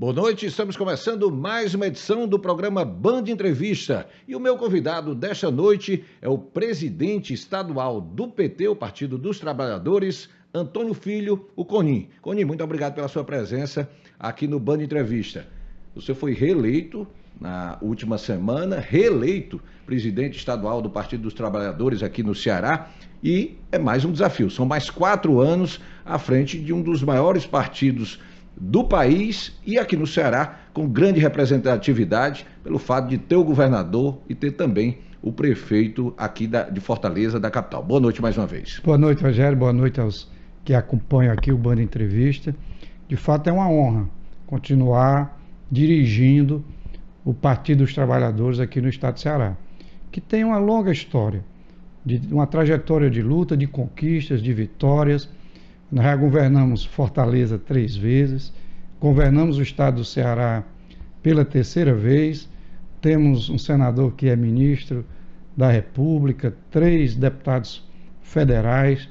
Boa noite, estamos começando mais uma edição do programa Band Entrevista. E o meu convidado desta noite é o presidente estadual do PT, o Partido dos Trabalhadores, Antônio Filho, o Conim. Conim, muito obrigado pela sua presença aqui no Band Entrevista. Você foi reeleito na última semana, reeleito presidente estadual do Partido dos Trabalhadores aqui no Ceará, e é mais um desafio. São mais 4 anos à frente de um dos maiores partidos do país e aqui no Ceará, com grande representatividade, pelo fato de ter o governador e ter também o prefeito aqui de Fortaleza, da capital. Boa noite mais uma vez. Boa noite, Rogério. Boa noite aos que acompanham aqui o Band Entrevista. De fato, é uma honra continuar dirigindo o Partido dos Trabalhadores aqui no estado de Ceará, que tem uma longa história, uma trajetória de luta, de conquistas, de vitórias. Nós já governamos Fortaleza 3 vezes, governamos o estado do Ceará pela 3ª vez, temos um senador que é ministro da República, 3 deputados federais,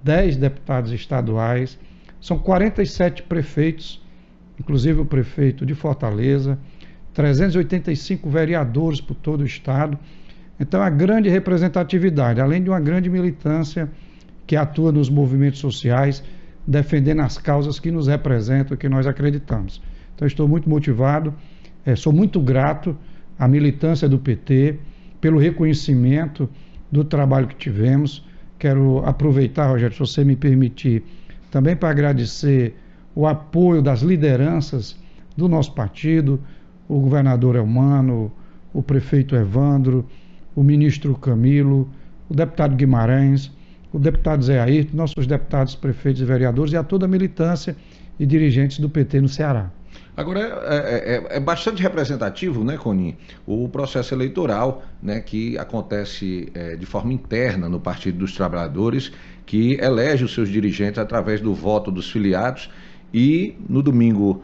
10 deputados estaduais, são 47 prefeitos, inclusive o prefeito de Fortaleza, 385 vereadores por todo o estado. Então, a grande representatividade, além de uma grande militância que atua nos movimentos sociais, defendendo as causas que nos representam, que nós acreditamos. Então, estou muito motivado, sou muito grato à militância do PT, pelo reconhecimento do trabalho que tivemos. Quero aproveitar, Rogério, se você me permitir, também para agradecer o apoio das lideranças do nosso partido, o governador Elmano, o prefeito Evandro, o ministro Camilo, o deputado Guimarães, o deputado Zé Ayrton, nossos deputados, prefeitos e vereadores e a toda a militância e dirigentes do PT no Ceará. Agora, é bastante representativo, né, Conim, o processo eleitoral, né, que acontece de forma interna no Partido dos Trabalhadores, que elege os seus dirigentes através do voto dos filiados. E no domingo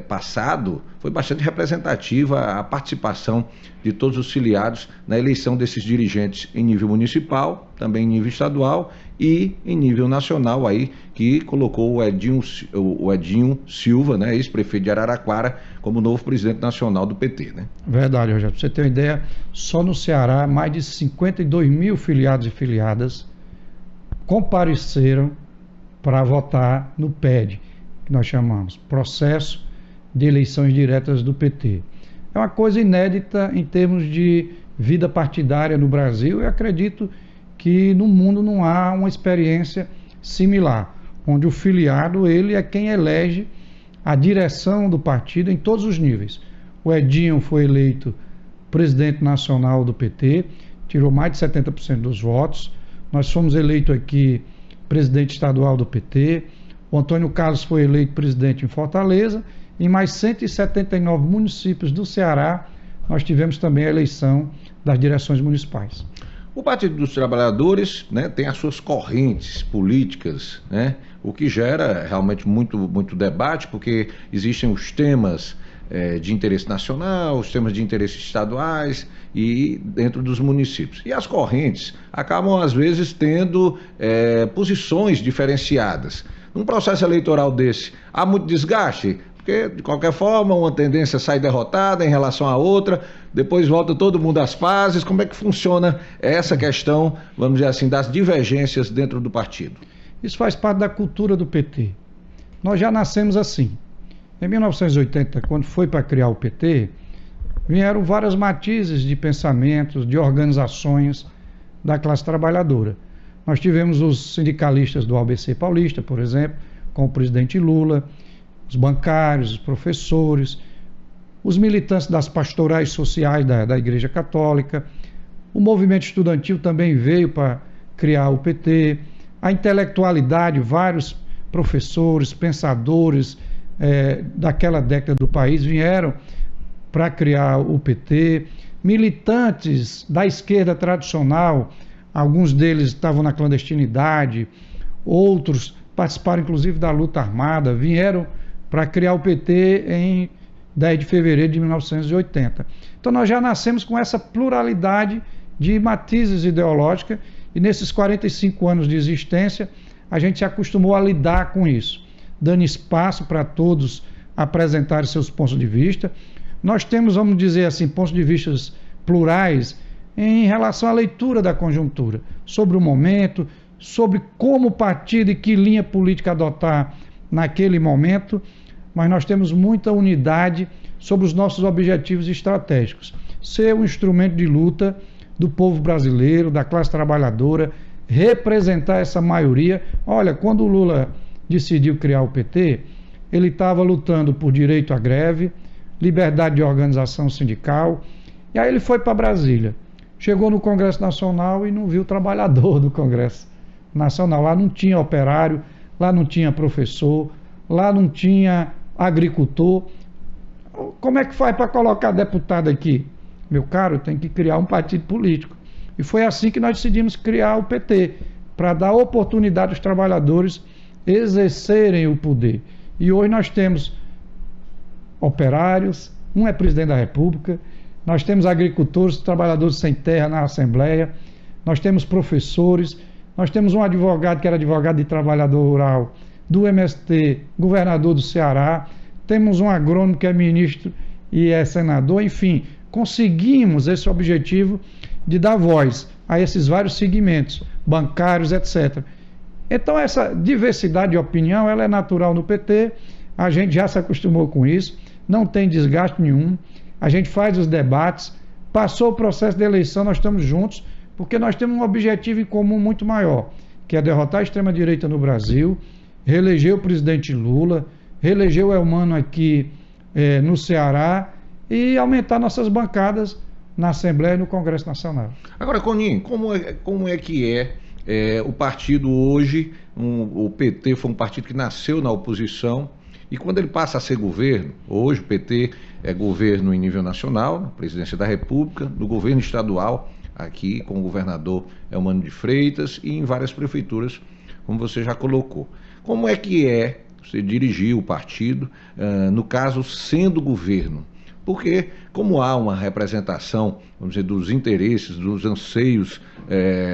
passado foi bastante representativa a participação de todos os filiados na eleição desses dirigentes em nível municipal, também em nível estadual e em nível nacional, aí, que colocou o Edinho Silva, né, ex-prefeito de Araraquara, como novo presidente nacional do PT. Né? Verdade, Rogério. Para você ter uma ideia, só no Ceará mais de 52 mil filiados e filiadas compareceram para votar no PED, que nós chamamos Processo de Eleições Diretas do PT. É uma coisa inédita em termos de vida partidária no Brasil, e acredito que no mundo não há uma experiência similar, onde o filiado ele é quem elege a direção do partido em todos os níveis. O Edinho foi eleito presidente nacional do PT, tirou mais de 70% dos votos. Nós fomos eleitos aqui presidente estadual do PT. O Antônio Carlos foi eleito presidente em Fortaleza. Em mais 179 municípios do Ceará, nós tivemos também a eleição das direções municipais. O Partido dos Trabalhadores, né, tem as suas correntes políticas, né, o que gera realmente muito debate, porque existem os temas de interesse nacional, os temas de interesse estaduais e dentro dos municípios. E as correntes acabam, às vezes, tendo posições diferenciadas. Num processo eleitoral desse, há muito desgaste, porque, de qualquer forma, uma tendência sai derrotada em relação à outra, depois volta todo mundo às pazes. Como é que funciona essa questão, vamos dizer assim, das divergências dentro do partido? Isso faz parte da cultura do PT. Nós já nascemos assim. Em 1980, quando foi para criar o PT, vieram vários matizes de pensamentos, de organizações da classe trabalhadora. Nós tivemos os sindicalistas do ABC Paulista, por exemplo, com o presidente Lula, os bancários, os professores, os militantes das pastorais sociais da Igreja Católica. O movimento estudantil também veio para criar o PT. A intelectualidade, vários professores, pensadores daquela década do país vieram para criar o PT. Militantes da esquerda tradicional, alguns deles estavam na clandestinidade, outros participaram inclusive da luta armada, vieram para criar o PT em 10 de fevereiro de 1980. Então nós já nascemos com essa pluralidade de matizes ideológicas e nesses 45 anos de existência a gente se acostumou a lidar com isso, dando espaço para todos apresentarem seus pontos de vista. Nós temos, vamos dizer assim, pontos de vista plurais em relação à leitura da conjuntura, sobre o momento, sobre como o partido e que linha política adotar naquele momento, mas nós temos muita unidade sobre os nossos objetivos estratégicos. Ser um instrumento de luta do povo brasileiro, da classe trabalhadora, representar essa maioria. Olha, quando o Lula decidiu criar o PT, ele estava lutando por direito à greve, liberdade de organização sindical, e aí ele foi para Brasília. Chegou no Congresso Nacional e não viu o trabalhador do Congresso Nacional. Lá não tinha operário, lá não tinha professor, lá não tinha agricultor. Como é que faz para colocar deputado aqui? Meu caro, tem que criar um partido político. E foi assim que nós decidimos criar o PT, para dar oportunidade aos trabalhadores exercerem o poder. E hoje nós temos operários, um é presidente da República, nós temos agricultores, trabalhadores sem terra na Assembleia, nós temos professores, nós temos um advogado que era advogado de trabalhador rural do MST, governador do Ceará, temos um agrônomo que é ministro e é senador, enfim, conseguimos esse objetivo de dar voz a esses vários segmentos, bancários, etc. Então essa diversidade de opinião, ela é natural no PT, a gente já se acostumou com isso, não tem desgaste nenhum, a gente faz os debates, passou o processo de eleição, nós estamos juntos, porque nós temos um objetivo em comum muito maior, que é derrotar a extrema-direita no Brasil, reeleger o presidente Lula, reeleger o Elmano aqui no Ceará e aumentar nossas bancadas na Assembleia e no Congresso Nacional. Agora, Coninho, como é que o partido hoje, o PT foi um partido que nasceu na oposição, e quando ele passa a ser governo, hoje o PT é governo em nível nacional, na presidência da República, no governo estadual, aqui com o governador Elmano de Freitas, e em várias prefeituras, como você já colocou. Como é que você dirigir o partido, no caso, sendo governo? Porque, como há uma representação, vamos dizer, dos interesses, dos anseios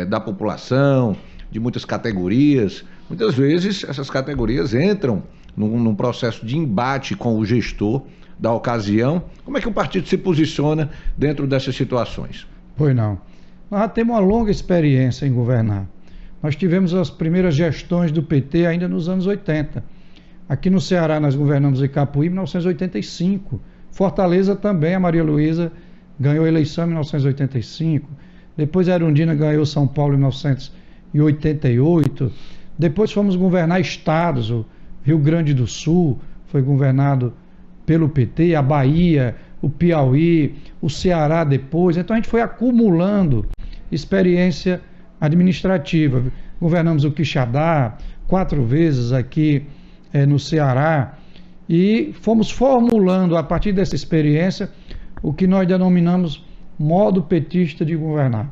da população, de muitas categorias, muitas vezes essas categorias entram num processo de embate com o gestor da ocasião. Como é que o partido se posiciona dentro dessas situações? Pois não. Nós já temos uma longa experiência em governar. Nós tivemos as primeiras gestões do PT ainda nos anos 80. Aqui no Ceará nós governamos em Capuí em 1985. Fortaleza também, a Maria Luísa ganhou a eleição em 1985. Depois a Erundina ganhou São Paulo em 1988. Depois fomos governar estados. O Rio Grande do Sul foi governado pelo PT, a Bahia, o Piauí, o Ceará depois. Então a gente foi acumulando experiência administrativa. Governamos o Quixadá 4 vezes aqui no Ceará e fomos formulando a partir dessa experiência o que nós denominamos modo petista de governar.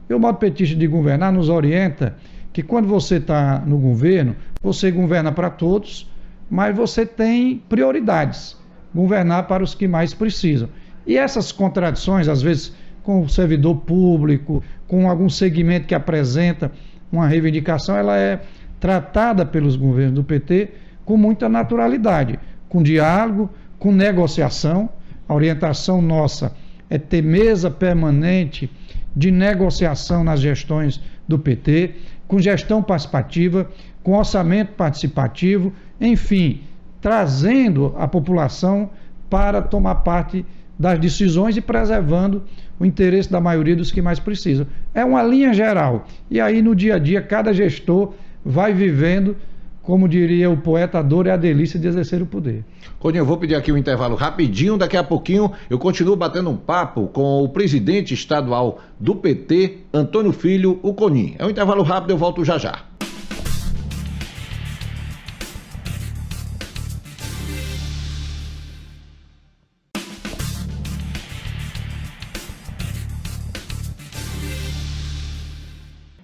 E o modo petista de governar nos orienta que quando você está no governo, você governa para todos, mas você tem prioridades, governar para os que mais precisam. E essas contradições, às vezes, com o servidor público, com algum segmento que apresenta uma reivindicação, ela é tratada pelos governos do PT com muita naturalidade, com diálogo, com negociação. A orientação nossa é ter mesa permanente de negociação nas gestões do PT, com gestão participativa, com orçamento participativo, enfim, trazendo a população para tomar parte das decisões e preservando o interesse da maioria dos que mais precisam. É uma linha geral. E aí, no dia a dia, cada gestor vai vivendo, como diria o poeta, a dor é a delícia de exercer o poder. Coninho, eu vou pedir aqui um intervalo rapidinho, daqui a pouquinho eu continuo batendo um papo com o presidente estadual do PT, Antônio Filho, o Coninho. É um intervalo rápido, eu volto já já.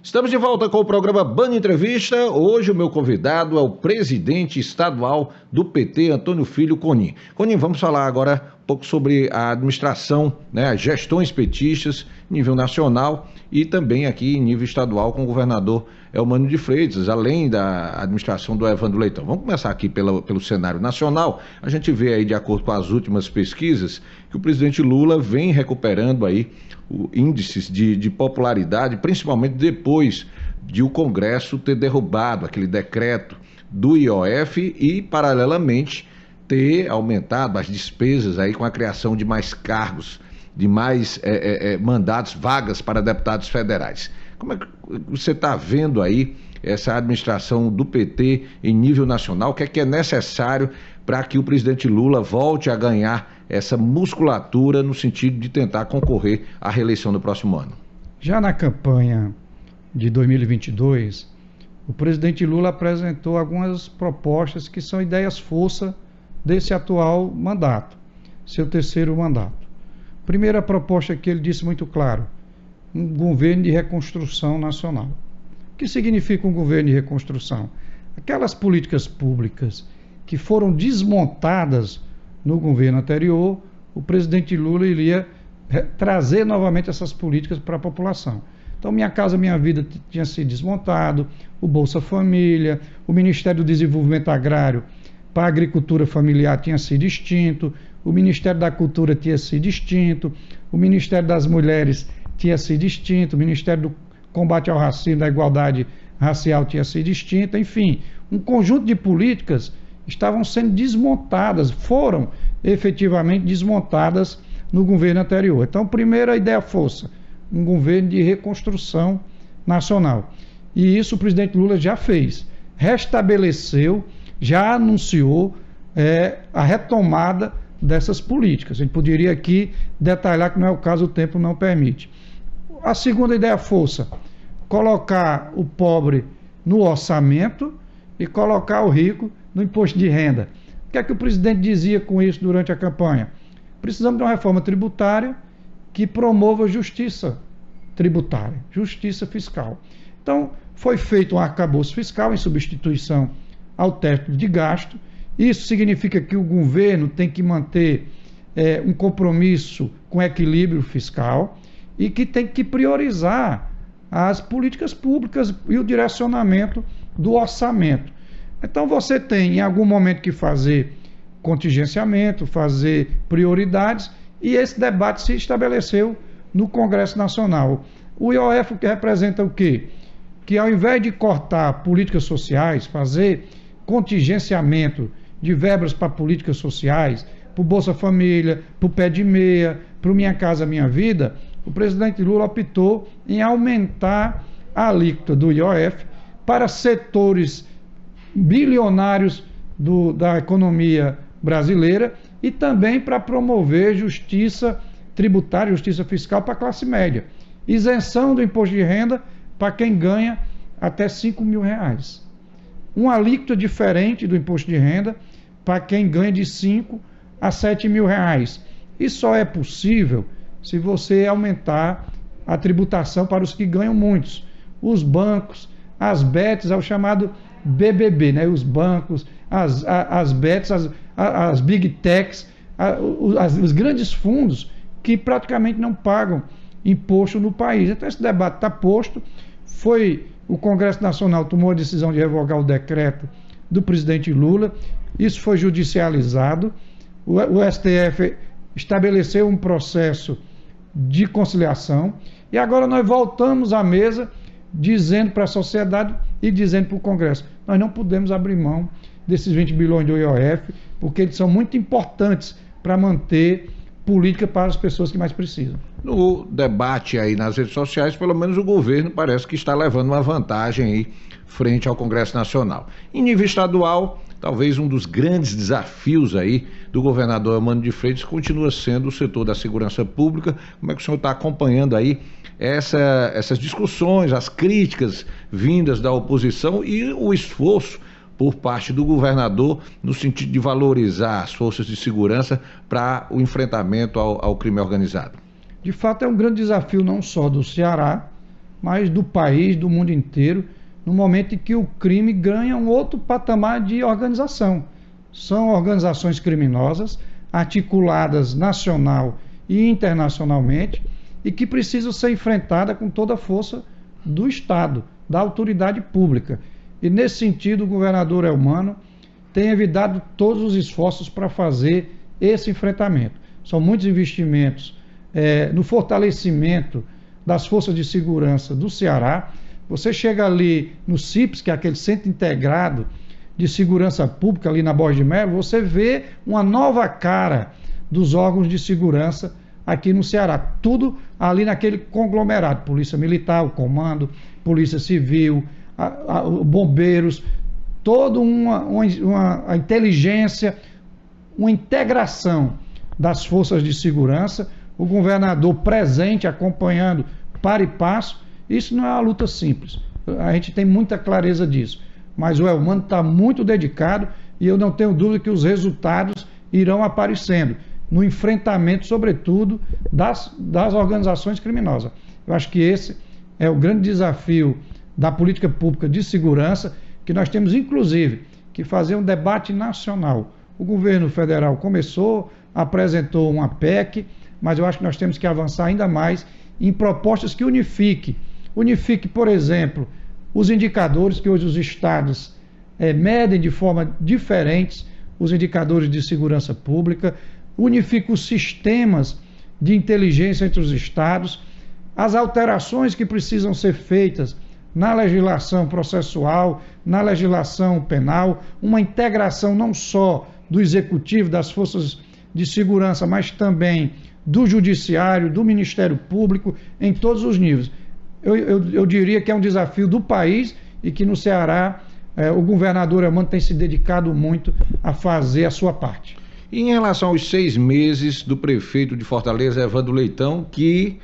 Estamos de volta com o programa Band Entrevista. Hoje o meu convidado é o presidente estadual do PT, Antônio Filho Coninho. Coninho, vamos falar agora um pouco sobre a administração, as gestões petistas, nível nacional e também aqui em nível estadual com o governador Elmânio de Freitas, além da administração do Evandro Leitão. Vamos começar aqui pelo cenário nacional. A gente vê aí, de acordo com as últimas pesquisas, que o presidente Lula vem recuperando aí índices de popularidade, principalmente depois de o Congresso ter derrubado aquele decreto do IOF e, paralelamente, ter aumentado as despesas aí com a criação de mais cargos, de mais mandatos, vagas para deputados federais. Como é que você está vendo aí essa administração do PT em nível nacional? O que é necessário para que o presidente Lula volte a ganhar essa musculatura no sentido de tentar concorrer à reeleição no próximo ano? Já na campanha de 2022, o presidente Lula apresentou algumas propostas que são ideias-força desse atual mandato, seu terceiro mandato. Primeira proposta que ele disse muito claro: um governo de reconstrução nacional. O que significa um governo de reconstrução? Aquelas políticas públicas que foram desmontadas no governo anterior, o presidente Lula iria trazer novamente essas políticas para a população. Então, Minha Casa Minha Vida tinha sido desmontado, o Bolsa Família, o Ministério do Desenvolvimento Agrário para a Agricultura Familiar tinha sido extinto, o Ministério da Cultura tinha sido extinto, o Ministério das Mulheres tinha sido extinto, o Ministério do Combate ao Racismo, da Igualdade Racial tinha sido extinto, enfim, um conjunto de políticas estavam sendo desmontadas, foram efetivamente desmontadas no governo anterior. Então, primeira ideia-força, um governo de reconstrução nacional. E isso o presidente Lula já fez, restabeleceu, já anunciou a retomada dessas políticas. A gente poderia aqui detalhar, que não é o caso, o tempo não permite. A segunda ideia-força, colocar o pobre no orçamento e colocar o rico no imposto de renda. O que é que o presidente dizia com isso durante a campanha? Precisamos de uma reforma tributária que promova justiça tributária, justiça fiscal. Então, foi feito um arcabouço fiscal em substituição ao teto de gasto. Isso significa que o governo tem que manter um compromisso com equilíbrio fiscal e que tem que priorizar as políticas públicas e o direcionamento do orçamento. Então você tem em algum momento que fazer contingenciamento, fazer prioridades, e esse debate se estabeleceu no Congresso Nacional. O IOF que representa o quê? Que ao invés de cortar políticas sociais, fazer contingenciamento de verbas para políticas sociais, para o Bolsa Família, para o Pé de Meia, para o Minha Casa Minha Vida, o presidente Lula optou em aumentar a alíquota do IOF para setores bilionários da economia brasileira e também para promover justiça tributária, justiça fiscal para a classe média. Isenção do imposto de renda para quem ganha até R$5.000. Uma alíquota diferente do imposto de renda para quem ganha de R$5.000 a R$7.000. Isso só é possível se você aumentar a tributação para os que ganham muitos. Os bancos, as bets, é o chamado BBB, né? Os bancos, as bets, as big techs, os grandes fundos que praticamente não pagam imposto no país. Então esse debate está posto. O Congresso Nacional tomou a decisão de revogar o decreto do presidente Lula. Isso foi judicializado. O STF estabeleceu um processo de conciliação e agora nós voltamos à mesa dizendo para a sociedade e dizendo para o Congresso: nós não podemos abrir mão desses 20 bilhões do IOF, porque eles são muito importantes para manter política para as pessoas que mais precisam. No debate aí nas redes sociais, pelo menos o governo parece que está levando uma vantagem aí frente ao Congresso Nacional. Em nível estadual, talvez um dos grandes desafios aí do governador Elmânio de Freitas continua sendo o setor da segurança pública. Como é que o senhor está acompanhando aí essas discussões, as críticas vindas da oposição e o esforço por parte do governador no sentido de valorizar as forças de segurança para o enfrentamento ao crime organizado? De fato, é um grande desafio não só do Ceará, mas do país, do mundo inteiro, no momento em que o crime ganha um outro patamar de organização. São organizações criminosas, articuladas nacional e internacionalmente, e que precisam ser enfrentadas com toda a força do Estado, da autoridade pública. E nesse sentido, o governador Elmano tem evitado todos os esforços para fazer esse enfrentamento. São muitos investimentos no fortalecimento das forças de segurança do Ceará. Você chega ali no CIPS, que é aquele Centro Integrado de Segurança Pública ali na Borges de Melo, você vê uma nova cara dos órgãos de segurança aqui no Ceará. Tudo ali naquele conglomerado. Polícia Militar, o Comando, Polícia Civil, bombeiros, toda a inteligência, uma integração das forças de segurança, o governador presente, acompanhando para e passo. Isso não é uma luta simples, a gente tem muita clareza disso, mas o Elmano está muito dedicado e eu não tenho dúvida que os resultados irão aparecendo no enfrentamento, sobretudo, das organizações criminosas. Eu acho que esse é o grande desafio da política pública de segurança, que nós temos, inclusive, que fazer um debate nacional. O governo federal começou, apresentou uma PEC, mas eu acho que nós temos que avançar ainda mais em propostas que unifique, por exemplo, os indicadores que hoje os estados medem de forma diferentes, os indicadores de segurança pública, unifique os sistemas de inteligência entre os estados, as alterações que precisam ser feitas na legislação processual, na legislação penal, uma integração não só do executivo, das forças de segurança, mas também do judiciário, do Ministério Público, em todos os níveis. Eu diria que é um desafio do país e que no Ceará o governador Elmano tem se dedicado muito a fazer a sua parte. E em relação aos 6 meses do prefeito de Fortaleza, Evandro Leitão, que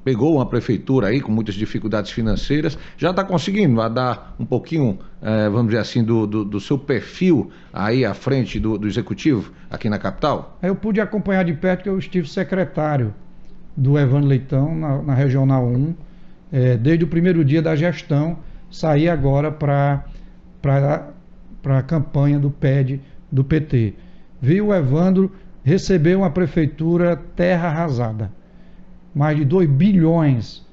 pegou uma prefeitura aí com muitas dificuldades financeiras, já está conseguindo dar um pouquinho, vamos dizer assim, do seu perfil aí à frente do executivo aqui na capital? Eu pude acompanhar de perto, que eu estive secretário do Evandro Leitão na Regional 1, desde o primeiro dia da gestão, saí agora para a campanha do PED do PT. Vi o Evandro receber uma prefeitura terra arrasada, mais de 2 bilhões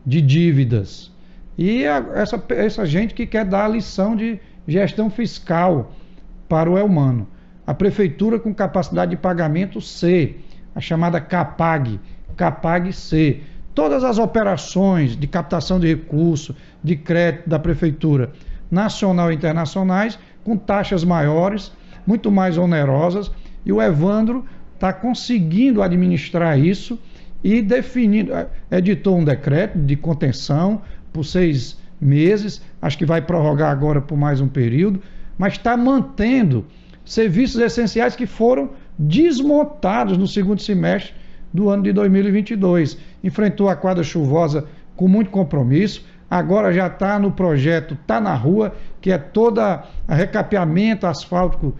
de dívidas. E essa gente que quer dar a lição de gestão fiscal para o Elmano. A prefeitura com capacidade de pagamento C, a chamada CAPAG C. Todas as operações de captação de recursos, de crédito da prefeitura nacional e internacionais, com taxas maiores, muito mais onerosas, e o Evandro está conseguindo administrar isso e definindo, editou um decreto de contenção por 6 meses, acho que vai prorrogar agora por mais um período, mas está mantendo serviços essenciais que foram desmontados no segundo semestre do ano de 2022. Enfrentou a quadra chuvosa com muito compromisso, agora já está no projeto Tá na Rua, que é todo o recapeamento asfáltico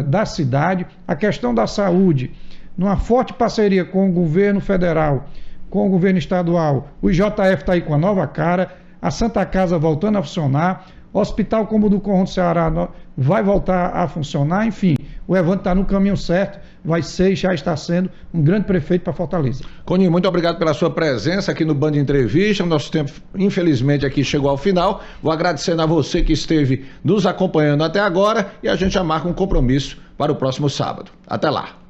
da cidade, a questão da saúde, numa forte parceria com o governo federal, com o governo estadual. O IJF está aí com a nova cara, a Santa Casa voltando a funcionar, o Hospital como o do Conjunto Ceará vai voltar a funcionar, enfim, o Evandro está no caminho certo, vai ser e já está sendo um grande prefeito para Fortaleza. Coni, muito obrigado pela sua presença aqui no Band Entrevista. O nosso tempo, infelizmente, aqui chegou ao final. Vou agradecendo a você que esteve nos acompanhando até agora e a gente já marca um compromisso para o próximo sábado. Até lá.